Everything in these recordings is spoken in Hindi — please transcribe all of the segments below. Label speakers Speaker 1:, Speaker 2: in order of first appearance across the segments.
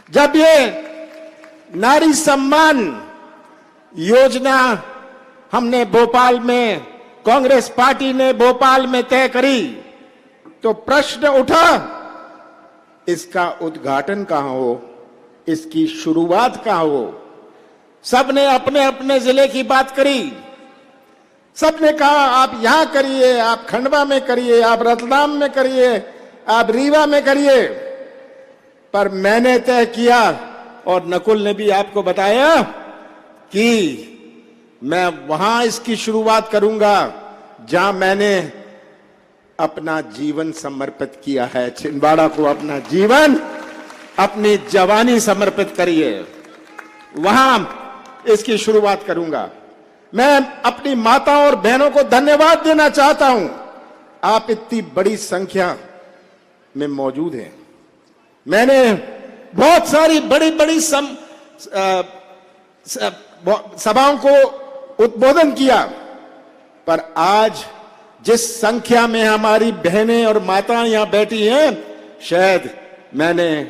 Speaker 1: जब ये नारी सम्मान योजना हमने भोपाल में, कांग्रेस पार्टी ने भोपाल में तय करी, तो प्रश्न उठा इसका उद्घाटन कहां हो, इसकी शुरुआत कहां हो। सबने अपने अपने जिले की बात करी। सबने कहा आप यहां करिए, आप खंडवा में करिए, आप रतलाम में करिए, आप रीवा में करिए। पर मैंने तय किया, और नकुल ने भी आपको बताया, कि मैं वहां इसकी शुरुआत करूंगा जहां मैंने अपना जीवन समर्पित किया है। छिंदवाड़ा को अपना जीवन, अपनी जवानी समर्पित करिए, वहां इसकी शुरुआत करूंगा। मैं अपनी माता और बहनों को धन्यवाद देना चाहता हूं। आप इतनी बड़ी संख्या में मौजूद हैं। मैंने बहुत सारी बड़ी बड़ी सभाओं को उद्बोधन किया, पर आज जिस संख्या में हमारी बहनें और माताएं यहां बैठी हैं, शायद मैंने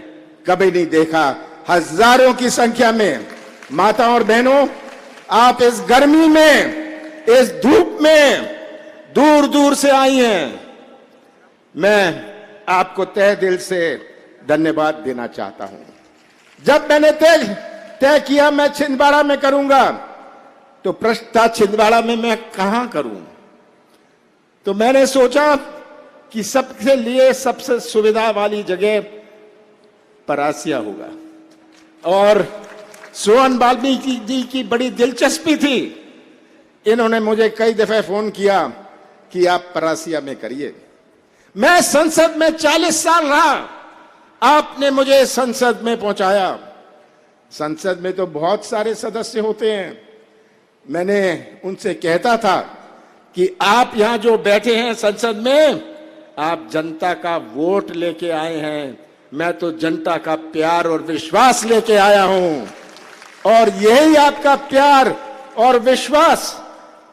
Speaker 1: कभी नहीं देखा। हजारों की संख्या में माता और बहनों, आप इस गर्मी में, इस धूप में दूर दूर से आई हैं। मैं आपको तहे दिल से धन्यवाद देना चाहता हूं। जब मैंने तय किया मैं छिंदवाड़ा में करूंगा, तो प्रश्न था छिंदवाड़ा में मैं कहां करूं। तो मैंने सोचा कि सबके लिए सबसे सुविधा वाली जगह परासिया होगा, और सोहन वाल्मीकि जी की बड़ी दिलचस्पी थी। इन्होंने मुझे कई दफे फोन किया कि आप परासिया में करिए। मैं संसद में 40 साल रहा, आपने मुझे संसद में पहुंचाया। संसद में तो बहुत सारे सदस्य होते हैं। मैंने उनसे कहता था कि आप यहां जो बैठे हैं संसद में, आप जनता का वोट लेके आए हैं। मैं तो जनता का प्यार और विश्वास लेके आया हूं, और यही आपका प्यार और विश्वास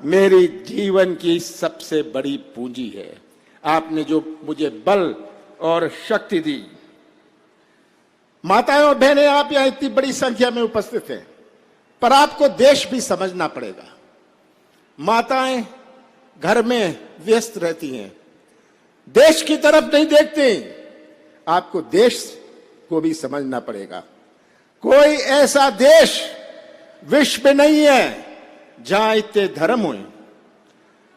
Speaker 1: मेरी जीवन की सबसे बड़ी पूंजी है। आपने जो मुझे बल और शक्ति दी। माताएं और बहनें, आप यहां इतनी बड़ी संख्या में उपस्थित हैं, पर आपको देश भी समझना पड़ेगा। माताएं घर में व्यस्त रहती हैं, देश की तरफ नहीं देखती। आपको देश को भी समझना पड़ेगा। कोई ऐसा देश विश्व में नहीं है जहां इतने धर्म हुए।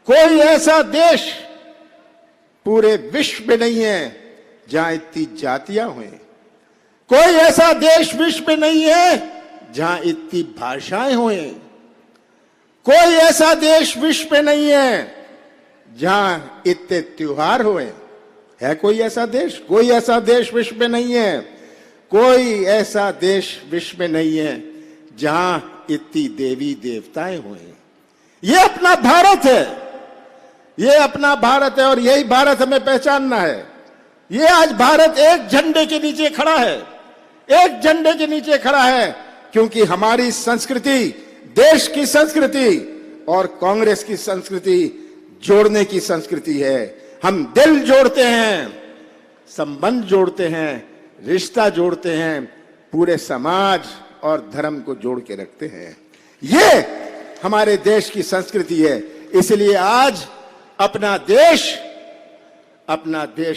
Speaker 1: कोई ऐसा देश पूरे विश्व में नहीं है जहां इतनी जातियां हुई। कोई ऐसा देश विश्व में नहीं है जहां इतनी भाषाएं हुई। कोई ऐसा देश विश्व में नहीं है जहां इतने त्योहार हुए। है कोई ऐसा देश? कोई ऐसा देश विश्व में नहीं है। कोई ऐसा देश विश्व में नहीं है जहां इतनी देवी देवताएं हुए। ये अपना भारत है, ये अपना भारत है, और यही भारत हमें पहचानना है। ये आज भारत एक झंडे के नीचे खड़ा है, एक झंडे के नीचे खड़ा है, क्योंकि हमारी संस्कृति, देश की संस्कृति और कांग्रेस की संस्कृति जोड़ने की संस्कृति है। हम दिल जोड़ते हैं, संबंध जोड़ते हैं, रिश्ता जोड़ते हैं, पूरे समाज और धर्म को जोड़ के रखते हैं। ये हमारे देश की संस्कृति है। इसलिए आज अपना देश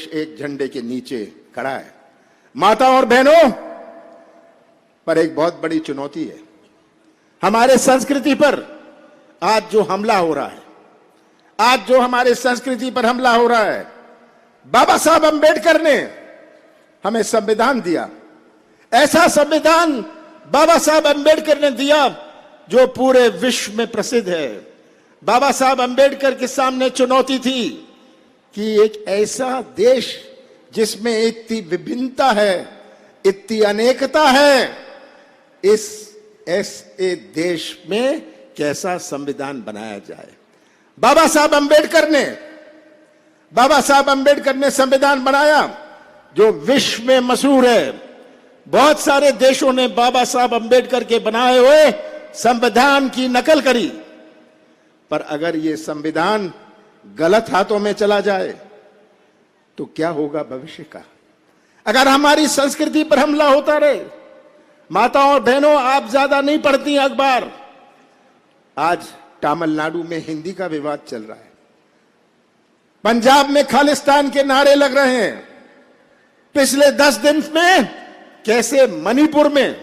Speaker 1: एक झंडे के नीचे खड़ा है। माता और बहनों, पर एक बहुत बड़ी चुनौती है। हमारे संस्कृति पर आज जो हमला हो रहा है, आज जो हमारे संस्कृति पर हमला हो रहा है, बाबा साहब अंबेडकर ने हमें संविधान दिया। ऐसा संविधान बाबा साहब अंबेडकर ने दिया जो पूरे विश्व में प्रसिद्ध है। बाबा साहब अंबेडकर के सामने चुनौती थी कि एक ऐसा देश जिसमें इतनी विभिन्नता है, इतनी अनेकता है, इस ऐसे देश में कैसा संविधान बनाया जाए। बाबा साहब अंबेडकर ने संविधान बनाया जो विश्व में मशहूर है। बहुत सारे देशों ने बाबा साहब अंबेडकर के बनाए हुए संविधान की नकल करी, पर अगर ये संविधान गलत हाथों में चला जाए तो क्या होगा भविष्य का। अगर हमारी संस्कृति पर हमला होता रहे, माताओं और बहनों, आप ज्यादा नहीं पढ़ती अखबार। आज तमिलनाडु में हिंदी का विवाद चल रहा है, पंजाब में खालिस्तान के नारे लग रहे हैं। पिछले 10 दिन में कैसे मणिपुर में,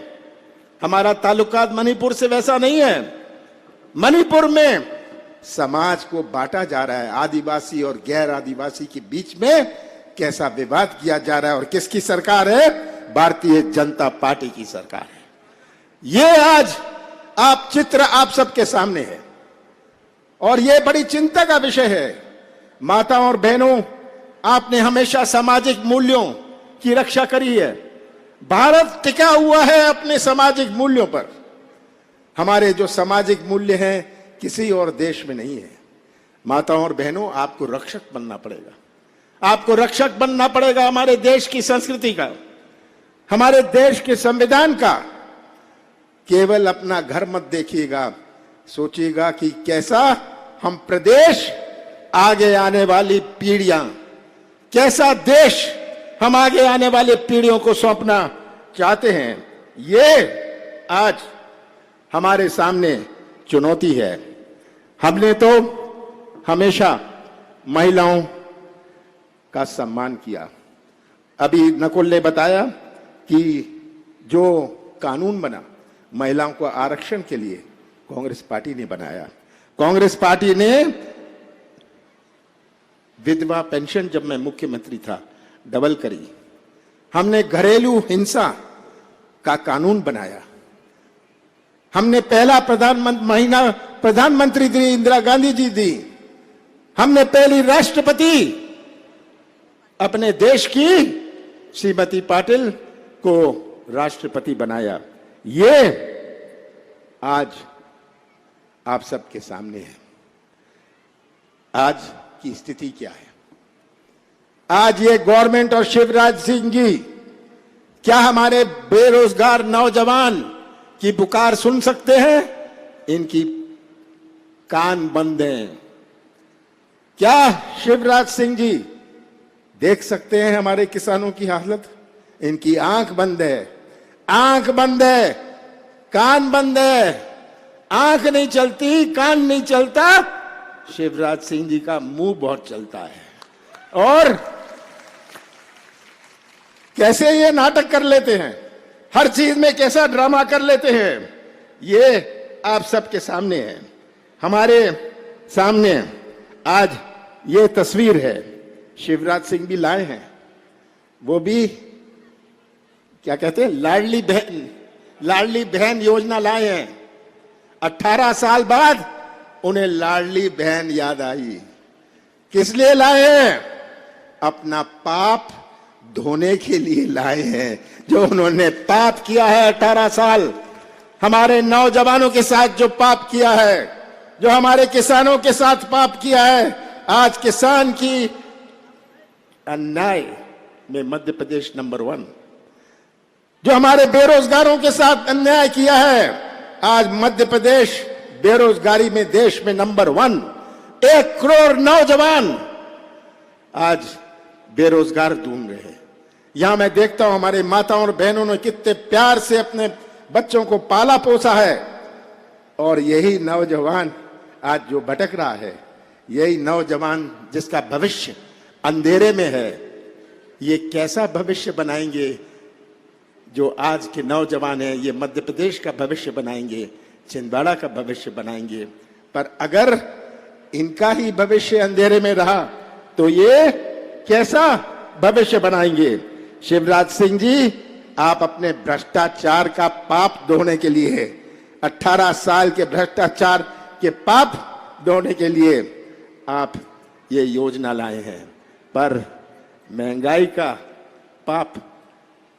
Speaker 1: हमारा ताल्लुकात मणिपुर से वैसा नहीं है, मणिपुर में समाज को बांटा जा रहा है, आदिवासी और गैर आदिवासी के बीच में कैसा विवाद किया जा रहा है। और किसकी सरकार है? भारतीय जनता पार्टी की सरकार है। ये आज आप चित्र आप सबके सामने है और ये बड़ी चिंता का विषय है। माताओं और बहनों, आपने हमेशा सामाजिक मूल्यों की रक्षा करी है। भारत टिका हुआ है अपने सामाजिक मूल्यों पर। हमारे जो सामाजिक मूल्य हैं किसी और देश में नहीं है। माताओं और बहनों, आपको रक्षक बनना पड़ेगा। आपको रक्षक बनना पड़ेगा हमारे देश की संस्कृति का, हमारे देश के संविधान का। केवल अपना घर मत देखिएगा, सोचिएगा कि कैसा हम प्रदेश, आगे आने वाली पीढ़ियां, कैसा देश हम आगे आने वाले पीढ़ियों को सौंपना चाहते हैं। ये आज हमारे सामने चुनौती है। हमने तो हमेशा महिलाओं का सम्मान किया। अभी नकुल ने बताया कि जो कानून बना महिलाओं को आरक्षण के लिए, कांग्रेस पार्टी ने बनाया। कांग्रेस पार्टी ने विधवा पेंशन, जब मैं मुख्यमंत्री था, डबल करी। हमने घरेलू हिंसा का कानून बनाया। हमने पहला प्रधानमंत्री दी इंदिरा गांधी जी दी। हमने पहली राष्ट्रपति अपने देश की श्रीमती पाटिल को राष्ट्रपति बनाया। ये आज आप सबके सामने है। आज की स्थिति क्या है? आज ये गवर्नमेंट और शिवराज सिंह जी क्या हमारे बेरोजगार नौजवान की पुकार सुन सकते हैं? इनकी कान बंद हैं। क्या शिवराज सिंह जी देख सकते हैं हमारे किसानों की हालत? इनकी आंख बंद है, आंख बंद है, कान बंद है। आंख नहीं चलती, कान नहीं चलता, शिवराज सिंह जी का मुंह बहुत चलता है। और कैसे ये नाटक कर लेते हैं, हर चीज में कैसा ड्रामा कर लेते हैं, ये आप सबके सामने है। हमारे सामने आज ये तस्वीर है। शिवराज सिंह भी लाए हैं, वो भी क्या कहते हैं, लाडली बहन योजना लाए हैं। 18 साल बाद उन्हें लाडली बहन याद आई। किस लिए लाए हैं? अपना पाप धोने के लिए लाए हैं। जो उन्होंने पाप किया है 18 साल, हमारे नौजवानों के साथ जो पाप किया है, जो हमारे किसानों के साथ पाप किया है, आज किसान की अन्याय में मध्य प्रदेश नंबर 1। जो हमारे बेरोजगारों के साथ अन्याय किया है, आज मध्य प्रदेश बेरोजगारी में देश में नंबर 1। 1 करोड़ नौजवान आज बेरोजगार ढूंढ रहे हैं। यहां मैं देखता हूं हमारे माताओं और बहनों ने कितने प्यार से अपने बच्चों को पाला पोसा है। और यही नौजवान आज जो भटक रहा है, यही नौजवान जिसका भविष्य अंधेरे में है, ये कैसा भविष्य बनाएंगे? जो आज के नौजवान हैं, ये मध्य प्रदेश का भविष्य बनाएंगे, छिंदवाड़ा का भविष्य बनाएंगे। पर अगर इनका ही भविष्य अंधेरे में रहा तो ये कैसा भविष्य बनाएंगे? शिवराज सिंह जी, आप अपने भ्रष्टाचार का पाप धोने के लिए, 18 साल के भ्रष्टाचार के पाप धोने के लिए आप ये योजना लाए हैं। पर महंगाई का पाप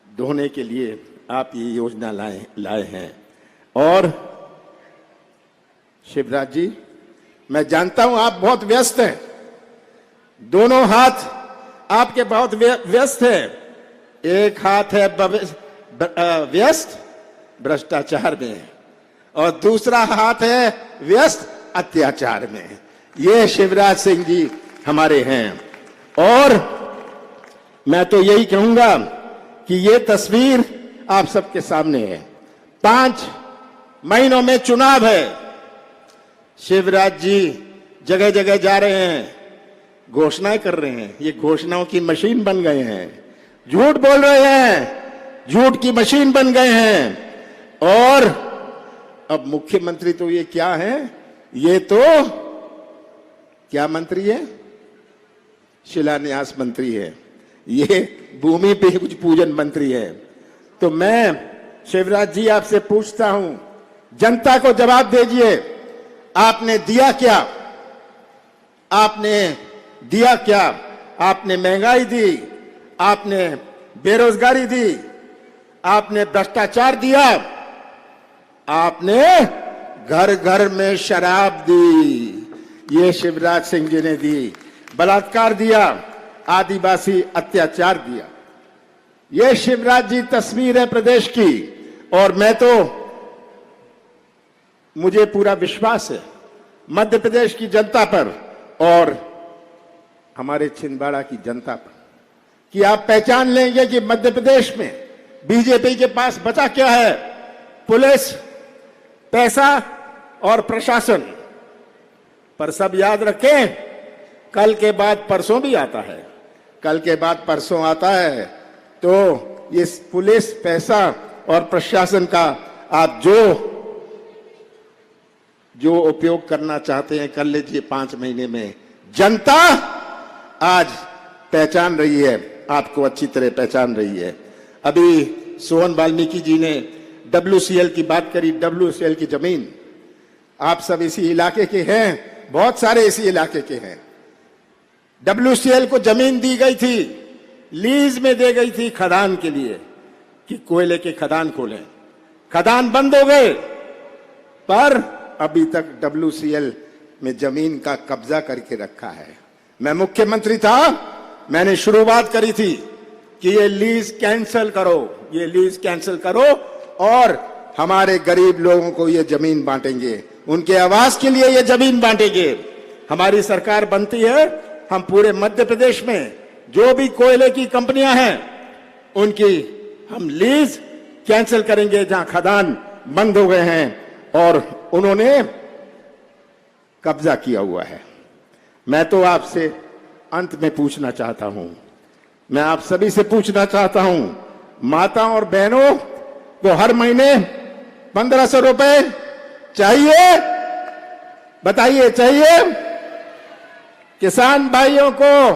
Speaker 1: धोने के लिए आप ये योजना लाए हैं। और शिवराज जी, मैं जानता हूं आप बहुत व्यस्त हैं, दोनों हाथ आपके बहुत व्यस्त हैं। एक हाथ है व्यस्त भ्रष्टाचार में और दूसरा हाथ है व्यस्त अत्याचार में। ये शिवराज सिंह जी हमारे हैं। और मैं तो यही कहूंगा कि ये तस्वीर आप सबके सामने है। 5 महीनों में चुनाव है। शिवराज जी जगह जगह जा रहे हैं, घोषणाएं कर रहे हैं। ये घोषणाओं की मशीन बन गए हैं, झूठ बोल रहे हैं, झूठ की मशीन बन गए हैं। और अब मुख्यमंत्री तो ये क्या है, ये तो क्या मंत्री है, शिलान्यास मंत्री है, ये भूमि पे कुछ पूजन मंत्री है। तो मैं शिवराज जी आपसे पूछता हूं, जनता को जवाब दीजिए, आपने दिया क्या? आपने दिया क्या? आपने महंगाई दी, आपने बेरोजगारी दी, आपने भ्रष्टाचार दिया, आपने घर घर में शराब दी, ये शिवराज सिंह जी ने दी, बलात्कार दिया, आदिवासी अत्याचार दिया। ये शिवराज जी तस्वीर है प्रदेश की। और मैं तो, मुझे पूरा विश्वास है मध्य प्रदेश की जनता पर और हमारे छिंदवाड़ा की जनता पर कि आप पहचान लेंगे कि मध्य प्रदेश में बीजेपी के पास बचा क्या है। पुलिस, पैसा और प्रशासन। पर सब याद रखें, कल के बाद परसों भी आता है, कल के बाद परसों आता है। तो इस पुलिस, पैसा और प्रशासन का आप जो उपयोग करना चाहते हैं कर लीजिए 5 महीने में। जनता आज पहचान रही है, आपको अच्छी तरह पहचान रही है। अभी सोहन वाल्मीकि जी ने WCL की बात करी, WCL की जमीन। आप सब इसी इलाके के हैं, बहुत सारे इसी इलाके के हैं। WCL को जमीन दी गई थी, लीज में दे गई थी खदान के लिए कि कोयले के खदान खोलें। खदान बंद हो गए, पर अभी तक WCL में जमीन का कब्जा करके रखा है। मैं मुख्यमंत्री था, मैंने शुरुआत करी थी कि ये लीज कैंसिल करो, ये लीज कैंसिल करो और हमारे गरीब लोगों को ये जमीन बांटेंगे, उनके आवास के लिए ये जमीन बांटेंगे। हमारी सरकार बनती है, हम पूरे मध्य प्रदेश में जो भी कोयले की कंपनियां हैं उनकी हम लीज कैंसिल करेंगे जहां खदान बंद हो गए हैं और उन्होंने कब्जा किया हुआ है। मैं तो आपसे अंत में पूछना चाहता हूं, मैं आप सभी से पूछना चाहता हूं, माता और बहनों को हर महीने 1500 रुपए चाहिए? बताइए, चाहिए? किसान भाइयों को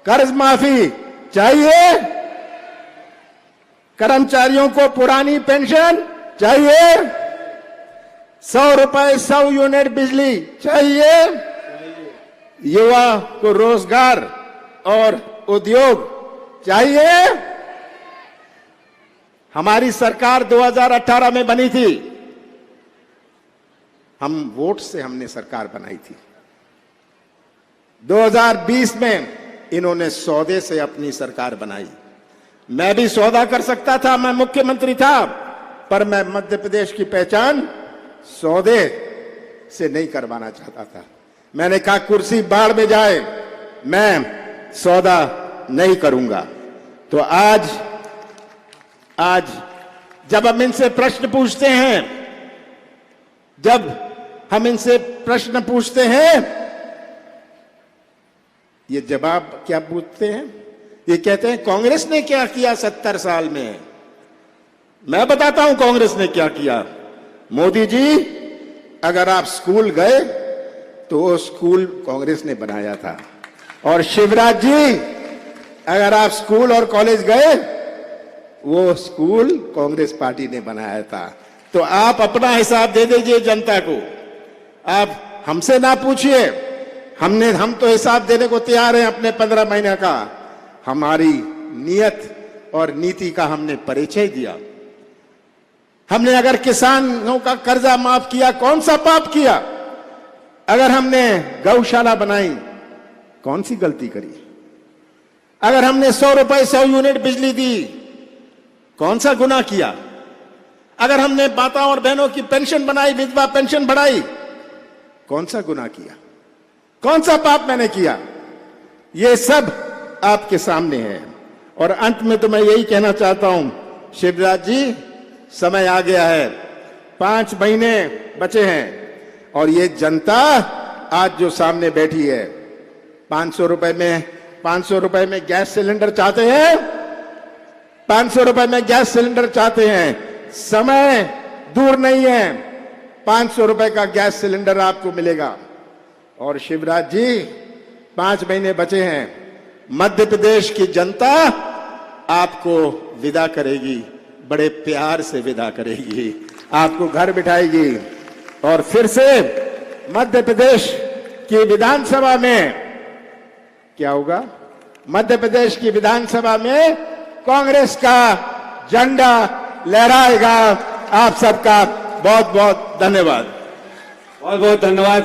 Speaker 1: कर्ज माफी चाहिए? कर्मचारियों को पुरानी पेंशन चाहिए? 100 रुपए 100 यूनिट बिजली चाहिए? युवा को रोजगार और उद्योग चाहिए? हमारी सरकार 2018 में बनी थी, हम वोट से हमने सरकार बनाई थी। 2020 में इन्होंने सौदे से अपनी सरकार बनाई। मैं भी सौदा कर सकता था, मैं मुख्यमंत्री था, पर मैं मध्य प्रदेश की पहचान सौदे से नहीं करवाना चाहता था। मैंने कहा कुर्सी बाढ़ में जाए, मैं सौदा नहीं करूंगा। तो आज जब हम इनसे प्रश्न पूछते हैं, जब हम इनसे प्रश्न पूछते हैं, ये जवाब क्या पूछते हैं? ये कहते हैं कांग्रेस ने क्या किया 70 साल में। मैं बताता हूं कांग्रेस ने क्या किया। मोदी जी, अगर आप स्कूल गए तो वो स्कूल कांग्रेस ने बनाया था, और शिवराज जी, अगर आप स्कूल और कॉलेज गए, वो स्कूल कांग्रेस पार्टी ने बनाया था। तो आप अपना हिसाब दे दीजिए जनता को, आप हमसे ना पूछिए। हम तो हिसाब देने को तैयार हैं अपने 15 महीने का। हमारी नियत और नीति का हमने परिचय दिया। हमने अगर किसानों का कर्जा माफ किया, कौन सा पाप किया? अगर हमने गौशाला बनाई, कौन सी गलती करी? अगर हमने 100 रुपए 100 यूनिट बिजली दी, कौन सा गुनाह किया? अगर हमने माताओं और बहनों की पेंशन बनाई, विधवा पेंशन बढ़ाई, कौन सा गुनाह किया? कौन सा पाप मैंने किया? ये सब आपके सामने है। और अंत में तो मैं यही कहना चाहता हूं, शिवराज जी, समय आ गया है। 5 महीने बचे हैं और ये जनता आज जो सामने बैठी है, 500 रुपए में गैस सिलेंडर चाहते हैं, 500 रुपए में गैस सिलेंडर चाहते हैं। समय दूर नहीं है, 500 रुपए का गैस सिलेंडर आपको मिलेगा। और शिवराज जी, 5 महीने बचे हैं, मध्य प्रदेश की जनता आपको विदा करेगी, बड़े प्यार से विदा करेगी, आपको घर बिठाएगी और फिर से मध्य प्रदेश की विधानसभा में क्या होगा? मध्य प्रदेश की विधानसभा में कांग्रेस का झंडा लहराएगा। आप सबका बहुत बहुत धन्यवाद।
Speaker 2: बहुत बहुत धन्यवाद।